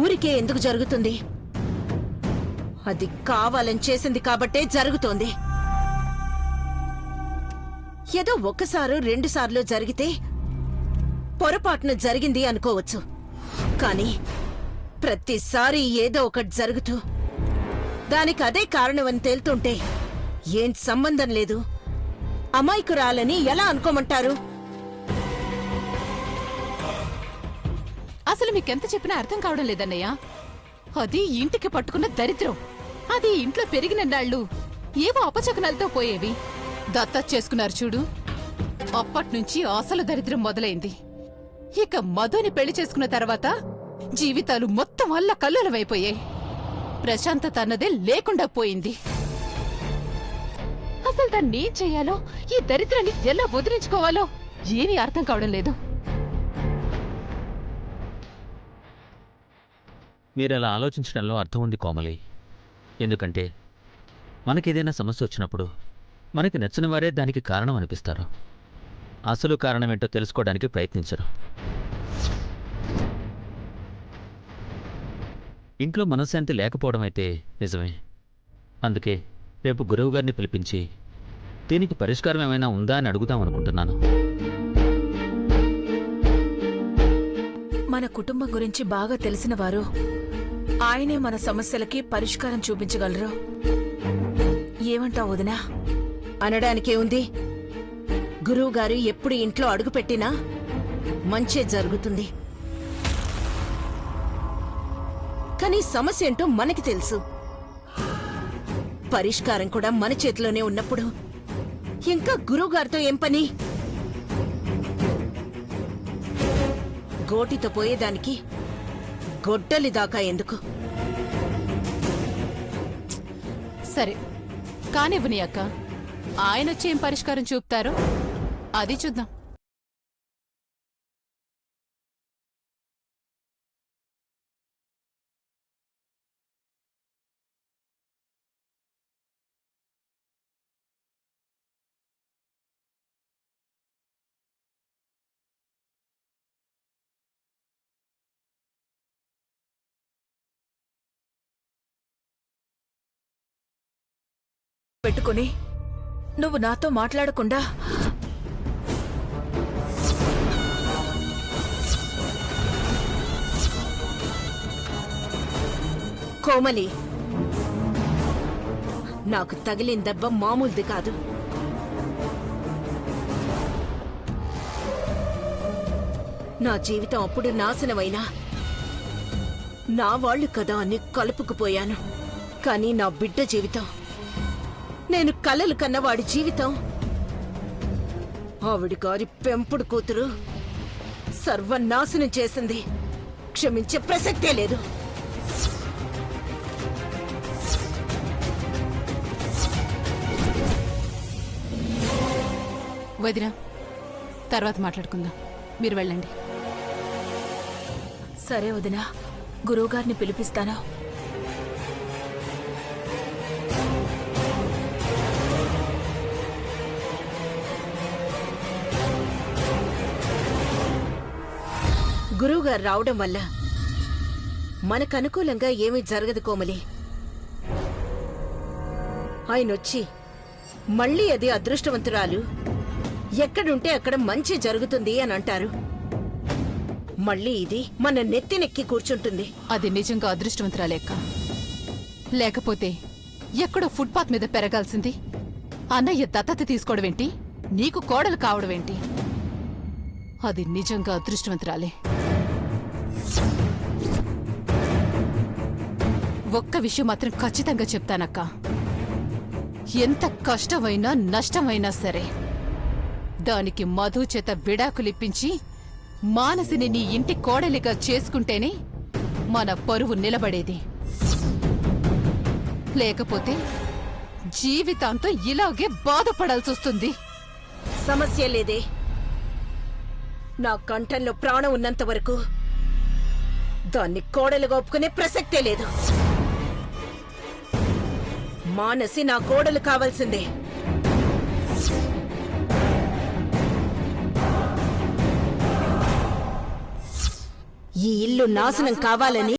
ఊరికే ఎందుకు జరుగుతుంది? అది కావాలని చేసింది కాబట్టే జరుగుతోంది. ఏదో ఒక్కసారో రెండుసార్లు జరిగితే పొరపాటున జరిగింది అనుకోవచ్చు. కానీ ప్రతిసారి ఏదో ఒకటి జరుగుతూ దానికి అదే కారణమని తేలుతుంటే ఏం సంబంధం లేదు, అమాయకురాలని ఎలా అనుకోమంటారు? అసలు మీకెంత చెప్పినా అర్థం కావడం లేదన్నయ్య. అది ఇంటికి పట్టుకున్న దరిద్రం. అది ఇంట్లో పెరిగిన నాళ్ళు ఏవో అపచకనాలతో పోయేవి. దత్తా చేసుకున్నారు చూడు, అప్పట్నుంచి అసలు దరిద్రం మొదలైంది. ఇక మధుని పెళ్లి చేసుకున్న తర్వాత జీవితాలు మొత్తం వల్ల కల్లోలమైపోయాయి. ప్రశాంతత అన్నదే లేకుండా పోయింది. అసలు దాన్ని ఏం చెయ్యాలో, ఈ దరిద్రాన్ని ఎలా వదిలించుకోవాలో ఏమీ అర్థం కావడం లేదు. మీరలా ఆలోచించడంలో అర్థం ఉంది కోమలి. ఎందుకంటే మనకేదైనా సమస్య వచ్చినప్పుడు మనకి నచ్చిన వారే దానికి కారణం అనిపిస్తారు. అసలు కారణమేంటో తెలుసుకోవడానికి ప్రయత్నించరు. ఇంట్లో మనశ్శాంతి లేకపోవడం అయితే నిజమే. అందుకే రేపు గురువుగారిని పిలిపించి దీనికి పరిష్కారం ఏమైనా ఉందా అని అడుగుదామనుకుంటున్నాను. మన కుటుంబం గురించి బాగా తెలిసిన వారు ఆయనే మన సమస్యలకి పరిష్కారం చూపించగలరు. ఏమంటావు వదినా? అనడానికే ఉంది. గురువుగారు ఎప్పుడు ఇంట్లో అడుగుపెట్టినా మంచే జరుగుతుంది. కానీ సమస్య ఏంటో మనకి తెలుసు. పరిష్కారం కూడా మన చేతిలోనే ఉన్నప్పుడు ఇంకా గురువుగారితో ఏం పని? గోటితో పోయేదానికి గొడ్డలి దాకా ఎందుకు? సరే కానివ్వని అక్క, ఆయనొచ్చి ఏం పరిష్కారం చూపుతారో అది చూద్దాం. పెట్టుకుని నువ్వు నాతో మాట్లాడకుండా కోమలి, నాకు తగిలిన దెబ్బ మామూలుది కాదు. నా జీవితం అప్పుడు నాశనమైనా నా వాళ్ళు కదా అని కలుపుకుపోయాను. కానీ నా బిడ్డ జీవితం, నేను కలలు కన్నవాడి జీవితం, ఆవిడి గారి పెంపుడు కూతురు సర్వనాశనం చేసింది. క్షమించే ప్రసక్తే లేదు. వదినా, తర్వాత మాట్లాడుకుందాం. మీరు వెళ్ళండి. సరే వదినా, గురువుగారిని పిలిపిస్తాను. గురువుగారు రావడం వల్ల మనకనుకూలంగా ఏమీ జరగదు కోమలి. ఆయనొచ్చి మళ్ళీ అది అదృష్టవంతురాలు, ఎక్కడుంటే అక్కడ మంచి జరుగుతుంది అని అంటారు. మళ్ళీ ఇది మన నెత్తినెక్కి కూర్చుంటుంది. అది నిజంగా అదృష్టవంతురాలేక్క. లేకపోతే ఎక్కడో ఫుట్పాత్ మీద పెరగాల్సింది అన్నయ్య దత్తత తీసుకోవడమేంటి, నీకు కోడలు కావడమేంటి? అది నిజంగా అదృష్టవంతురాలే. ఒక్క విషయం మాత్రం ఖచ్చితంగా చెప్తానక్క, ఎంత కష్టమైనా నష్టమైనా సరే దానికి మధు చేత విడాకులిప్పించి మానసిని నీ ఇంటి కోడలిగా చేసుకుంటేనే మన పరువు నిలబడేది. లేకపోతే జీవితాంతం ఇలాగే బాధపడాల్సొస్తుంది. సమస్య లేదే. నా కంఠంలో ప్రాణం ఉన్నంత వరకు దాన్ని కోడలుగా ఒప్పుకునే ప్రసక్తే లేదు. మానసి నా కోడలు కావాల్సిందే. ఈ ఇల్లు నాశనం కావాలని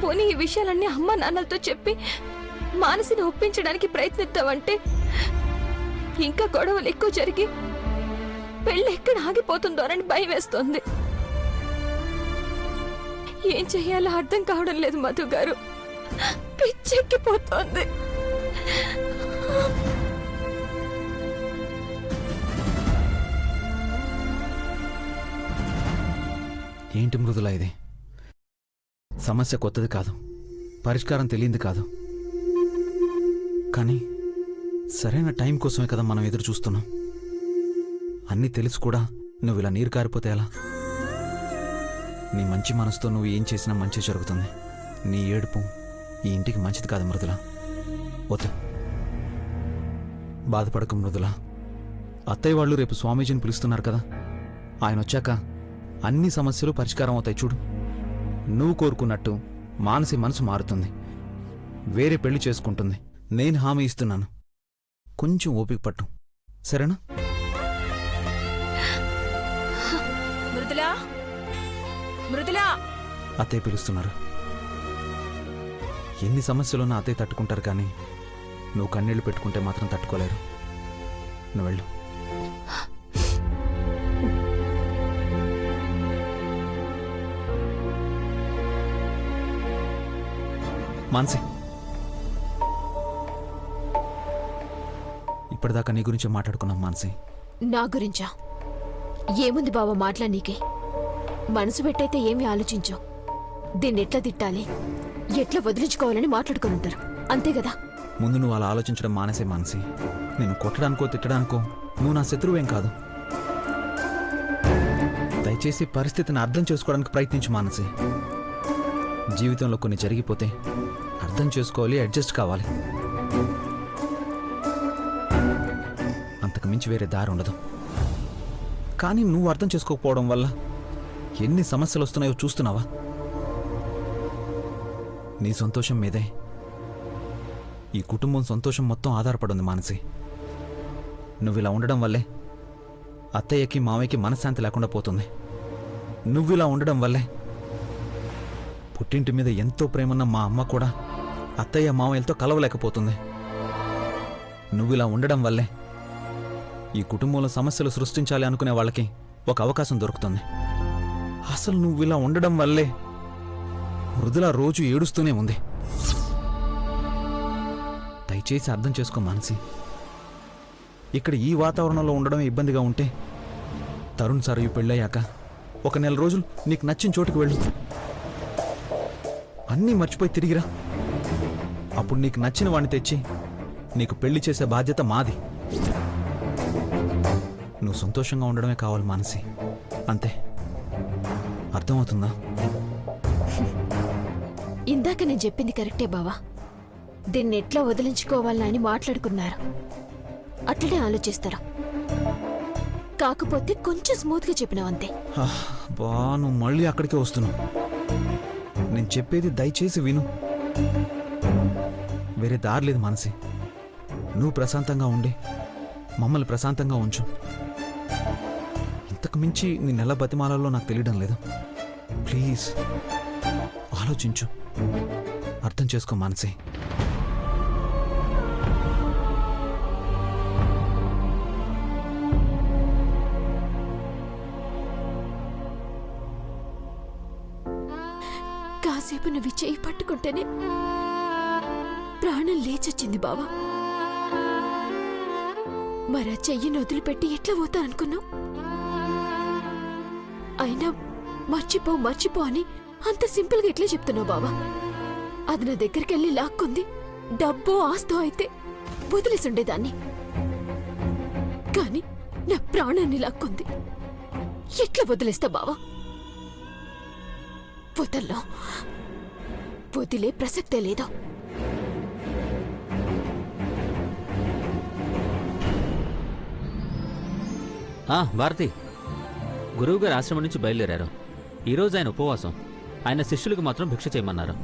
పోనీ ఈ విషయాలన్నీ అమ్మా నాన్నలతో చెప్పి మానసిని ఒప్పించడానికి ప్రయత్నిద్దామంటే ఇంకా గొడవలు ఎక్కువ జరిగి పెళ్ళి ఎక్కడ ఆగిపోతుందోనని భయం వేస్తోంది. ఏం చెయ్యాలో అర్థం కావడం లేదు మధు గారు, పిచ్చెక్కిపోతోంది. ఏంటి మృదుల ఇది? సమస్య కొత్తది కాదు, పరిష్కారం తెలియంది కాదు, కానీ సరైన టైం కోసమే కదా మనం ఎదురు చూస్తున్నాం. అన్నీ తెలుసు కూడా నువ్వు ఇలా నీరు కారిపోతే ఎలా? నీ మంచి మనసుతో నువ్వు ఏం చేసినా మంచి జరుగుతుంది. నీ ఏడుపు ఈ ఇంటికి మంచిది కాదు మృదుల. వద్దు, బాధపడకు మృదుల. అత్తయ్య వాళ్ళు రేపు స్వామీజీని పిలుస్తున్నారు కదా, ఆయన వచ్చాక అన్ని సమస్యలు పరిష్కారం అవుతాయి. చూడు, నువ్వు కోరుకున్నట్టు మానసి మనసు మారుతుంది, వేరే పెళ్లి చేసుకుంటుంది. నేను హామీ ఇస్తున్నాను. కొంచెం ఓపిక పట్టు, సరేనా? మృదులా, మృదులా, అత్తయ్య పిలుస్తున్నారు. ఎన్ని సమస్యలున్నా అత్తయ్య తట్టుకుంటారు, కానీ నువ్వు కన్నీళ్లు పెట్టుకుంటే మాత్రం తట్టుకోలేరు. నువ్వు వెళ్ళు. మాన్సి, ఇప్పటిదాకా నీ గురించే మాట్లాడుకున్నాం మాన్సి. నా గురించా? ఏముంది బావ మాట్లాడనీకే? మనసు పెట్టయితే ఏమీ ఆలోచించు. దీన్ని ఎట్లా తిట్టాలి, ఎట్లా వదిలించుకోవాలని మాట్లాడుకుని ఉంటారు, అంతే కదా? ముందు నువ్వు అలా ఆలోచించడం మానేసే మానసి. నేను కొట్టడానికో తిట్టడానికో నువ్వు నా శత్రువేం కాదు. దయచేసి పరిస్థితిని అర్థం చేసుకోవడానికి ప్రయత్నించు మానసి. జీవితంలో కొన్ని జరిగిపోతే అర్థం చేసుకోవాలి, అడ్జస్ట్ కావాలి. అంతకు మించి వేరే దారి ఉండదు. కానీ నువ్వు అర్థం చేసుకోకపోవడం వల్ల ఎన్ని సమస్యలు వస్తున్నాయో చూస్తున్నావా? నీ సంతోషం మీదే ఈ కుటుంబం సంతోషం మొత్తం ఆధారపడింది మానసి. నువ్వు ఇలా ఉండడం వల్లే అత్తయ్యకి మావయ్యకి మనశ్శాంతి లేకుండా పోతుంది. నువ్వు ఇలా ఉండడం వల్లే పుట్టింటి మీద ఎంతో ప్రేమన్న మా అమ్మ కూడా అత్తయ్య మావయ్యలతో కలవలేకపోతుంది. నువ్వు ఇలా ఉండడం వల్లే ఈ కుటుంబంలో సమస్యలు సృష్టించాలి అనుకునే వాళ్ళకి ఒక అవకాశం దొరుకుతుంది. అసలు నువ్వు ఇలా ఉండడం వల్లే మృదుల రోజు ఏడుస్తూనే ఉంది. దయచేసి అర్థం చేసుకో మానసి. ఇక్కడ ఈ వాతావరణంలో ఉండడమే ఇబ్బందిగా ఉంటే తరుణ్ సార్ పెళ్ళయ్యాక ఒక నెల రోజులు నీకు నచ్చిన చోటుకు వెళ్ళు. అన్నీ మర్చిపోయి తిరిగిరా. అప్పుడు నీకు నచ్చిన వాడిని తెచ్చి నీకు పెళ్లి చేసే బాధ్యత మాది. నువ్వు సంతోషంగా ఉండడమే కావాలి మానసి, అంతే. అర్థమవుతుందా? ఇందాక నేను చెప్పింది కరెక్టే బావా. దీన్ని ఎట్లా వదిలించుకోవాలని అని మాట్లాడుకున్నారు, అట్లనే ఆలోచిస్తారా. కాకపోతే కొంచెం స్మూత్గా చెప్పినావంతే. బా, నువ్వు మళ్ళీ అక్కడికే వస్తున్నావు. నేను చెప్పేది దయచేసి విను. వేరే దారి లేదు మానసి. నువ్వు ప్రశాంతంగా ఉండి మమ్మల్ని ప్రశాంతంగా ఉంచు. ఇంతకు మించి నిన్నెలా బతిమాలలో నాకు తెలియడం లేదు. ప్లీజ్ ఆలోచించు, అర్థం చేసుకో మానసి. కాసేపు నువ్వు చేయి పట్టుకుంటేనే ప్రాణం లేచొచ్చింది బావా. మరా చెయ్యిని వదిలిపెట్టి ఎట్లా పోతా అనుకున్నావు? అయినా మర్చిపో మర్చిపో అని అంత సింపుల్గా ఎట్లా చెప్తున్నావు బావా? అది నా దగ్గరికి వెళ్ళి లాక్కుంది డబ్బో ఆస్తో అయితే వదిలేసుండేదాన్ని. కాని నా ప్రాణాన్ని లాక్కుంది, ఎట్లా వదిలేస్తా బావా? వదల్లో, వదిలే ప్రసక్తే లేదు. భారతి, గురువుగారు ఆశ్రమం నుంచి బయలుదేరారు. ఈరోజు ఆయన ఉపవాసం. ఆయన శిష్యులకు మాత్రం భిక్ష చేయమన్నారు.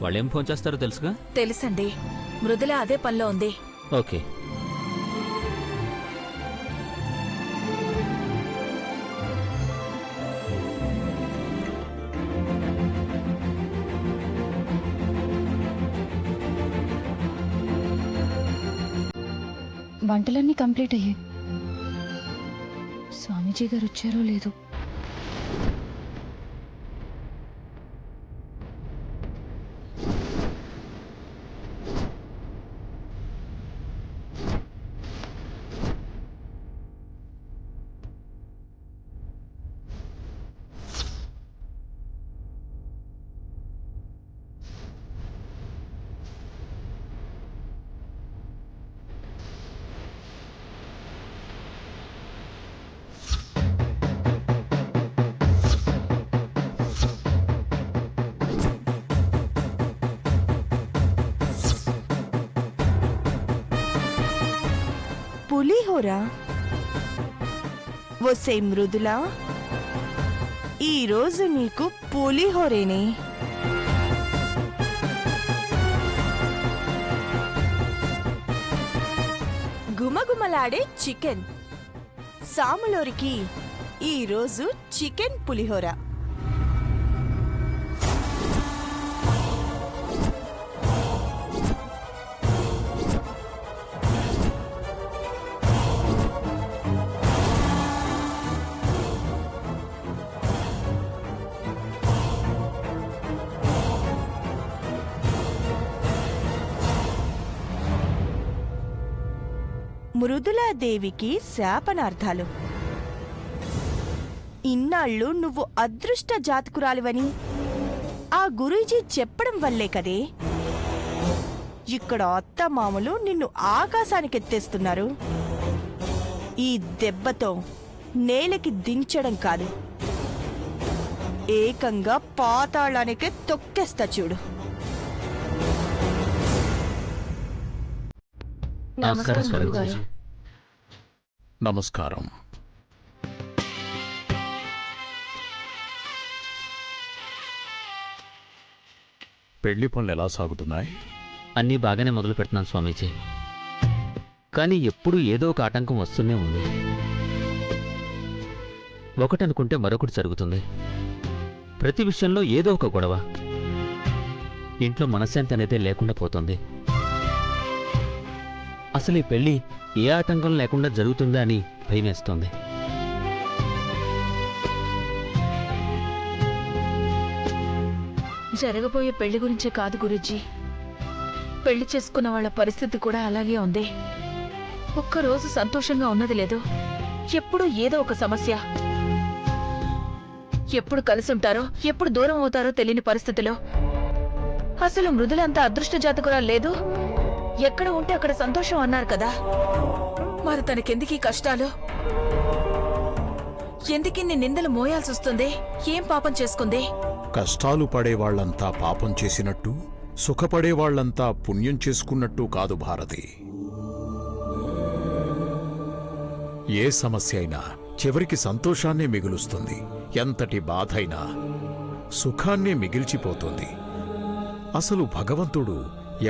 వాళ్ళేం ఫోన్ చేస్తారో తెలుసుగా? తెలుసండి, మృదుల అదే పనిలో ఉంది. ఓకే. వంటలన్నీ కంప్లీట్ అయ్యాయి. స్వామీజీ గారు వచ్చారో లేదో. పులిహోర వసే మృదులా, ఈరోజు నీకు పులిహోరేనే. గుమగుమలాడే చికెన్ సాములోరికి ఈరోజు చికెన్ పులిహోర. మృదులాదేవికి శాపనార్థాలు. ఇన్నాళ్ళు నువ్వు అదృష్ట జాతకురాలివని ఆ గురూజీ చెప్పడం వల్లే కదే ఇక్కడ అత్తమామలు నిన్ను ఆకాశానికెత్తేస్తున్నారు. ఈ దెబ్బతో నేలకి దించడం కాదు, ఏకంగా పాతాళానికే తొక్కేస్తా చూడు. నమస్కారం స్వామీజీ. నమస్కారం. పెళ్లి పనులు ఎలా సాగుతున్నాయి? అన్నీ బాగానే మొదలు పెడుతున్నాను స్వామీజీ, కానీ ఎప్పుడూ ఏదో ఒక ఆటంకం వస్తూనే ఉంది. ఒకటనుకుంటే మరొకటి జరుగుతుంది. ప్రతి విషయంలో ఏదో ఒక గొడవ. ఇంట్లో మనశ్శాంతి అనేది లేకుండా పోతుంది. అసలు ఈ పెళ్లి ఏ ఆటంకం లేకుండా జరుగుతుందా అని భయమేస్తోంది. జరగబోయే పెళ్లి గురించే కాదు గురూజీ, పెళ్లి చేసుకున్న వాళ్ళ పరిస్థితి కూడా అలాగే ఉంది. ఒక్కరోజు సంతోషంగా ఉన్నది లేదు, ఎప్పుడు ఏదో ఒక సమస్య. ఎప్పుడు కలిసి ఉంటారో ఎప్పుడు దూరం అవుతారో తెలియని పరిస్థితిలో. అసలు మృదులంతా అదృష్ట జాతకురాలు లేదు, ఎక్కడ ఉంటే అక్కడ సంతోషం అన్నారు కదా. మరి తనకెందుకీ కష్టాలు? ఎందుకిన్ని నిందలు మోయాల్సి వస్తుంది? ఏం పాపం చేసుకుంది? కష్టాలు పడేవాళ్లంతా పాపం చేసినట్టు, సుఖపడేవాళ్లంతా పుణ్యం చేసుకున్నట్టు కాదు భారతి. ఏ సమస్య అయినా చివరికి సంతోషాన్నే మిగులుస్తుంది. ఎంతటి బాధైనా సుఖాన్నే మిగిల్చిపోతుంది. అసలు భగవంతుడు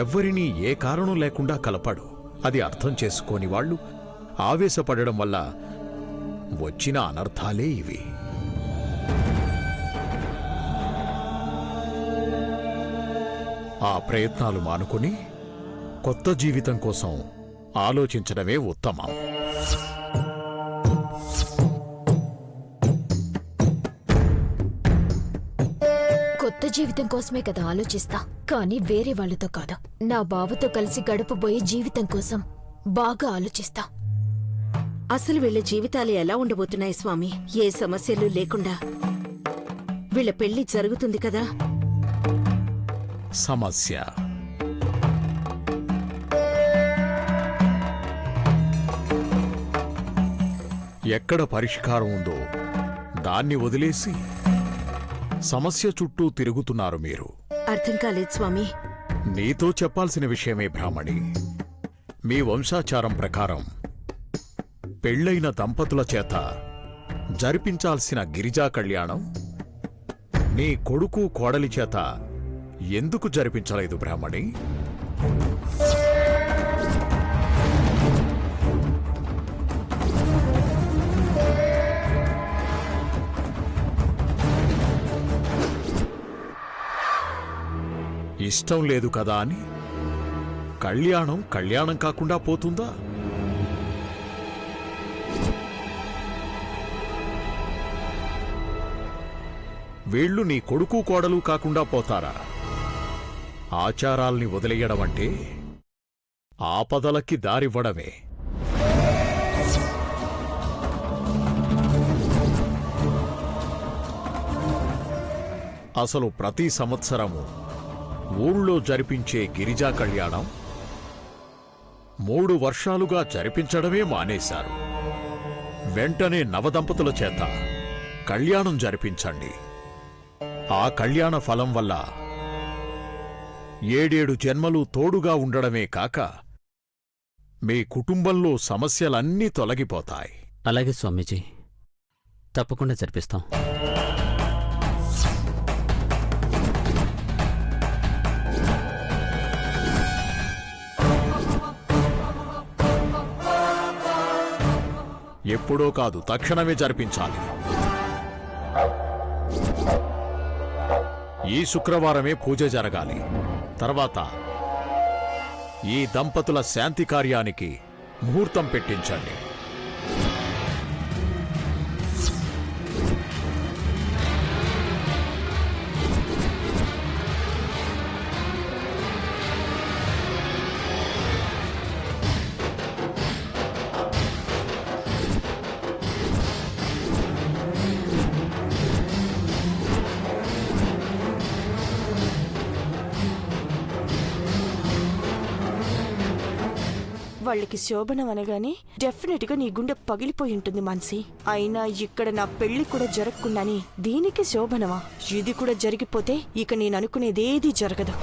ఎవ్వరినీ ఏ కారణం లేకుండా కలపడు. అది అర్థం చేసుకోని వాళ్ళు ఆవేశపడడం వల్ల వచ్చిన అనర్థాలే ఇవి. ఆ ప్రయత్నాలు మానుకుని కొత్త జీవితం కోసం ఆలోచించడమే ఉత్తమం. కొత్త జీవితం కోసమే కదా ఆలోచిస్తా, కానీ వేరే వాళ్ళతో కాదు. నా బావతో కలిసి గడపబోయే జీవితం కోసం బాగా ఆలోచిస్తా. అసలు వీళ్ళ జీవితాలు ఎలా ఉండబోతున్నాయి స్వామి? ఏ సమస్యలు లేకుండా వీళ్ళ పెళ్లి జరుగుతుంది కదా. సమస్య ఎక్కడ పరిష్కారం ఉందో దాన్ని వదిలేసి సమస్య చుట్టూ తిరుగుతున్నారు మీరు. అర్థం కాలేదు స్వామి. నీతో చెప్పాల్సిన విషయమే బ్రాహ్మణి. మీ వంశాచారం ప్రకారం పెళ్లైన దంపతుల చేత జరిపించాల్సిన గిరిజా కళ్యాణం నీ కొడుకు కోడలి చేత ఎందుకు జరిపించలేదు బ్రాహ్మణి? ఇష్టం లేదు కదా అని కళ్యాణం కాకుండా పోతుందా? వీళ్ళు నీ కొడుకు కోడలు కాకుండా పోతారా? ఆచారాల్ని వదిలేయడమంటే ఆపదలకి దారివ్వడమే. అసలు ప్రతి సంవత్సరము ఊళ్ళో జరిపించే గిరిజా కళ్యాణం 3 వర్షాలుగా జరిపించడమే మానేశారు. వెంటనే నవదంపతుల చేత కళ్యాణం జరిపించండి. ఆ కళ్యాణ ఫలం వల్ల 7 జన్మలు తోడుగా ఉండడమే కాక మీ కుటుంబంలో సమస్యలన్నీ తొలగిపోతాయి. అలాగే స్వామీజీ, తప్పకుండా జరిపిస్తాం. ఎప్పుడో కాదు, తక్షణమే జరిపించాలి. ఈ శుక్రవారమే పూజ జరగాలి. తర్వాత ఈ దంపతుల శాంతి కార్యానికి ముహూర్తం పెట్టించండి. వాళ్ళకి శోభనం అనగానే డెఫినెట్ గా నీ గుండె పగిలిపోయి ఉంటుంది మాన్సి. అయినా ఇక్కడ నా పెళ్లి కూడా జరగకుండానే దీనికి శోభనమా? ఇది కూడా జరిగిపోతే ఇక నేను అనుకునేదేదీ జరగదు.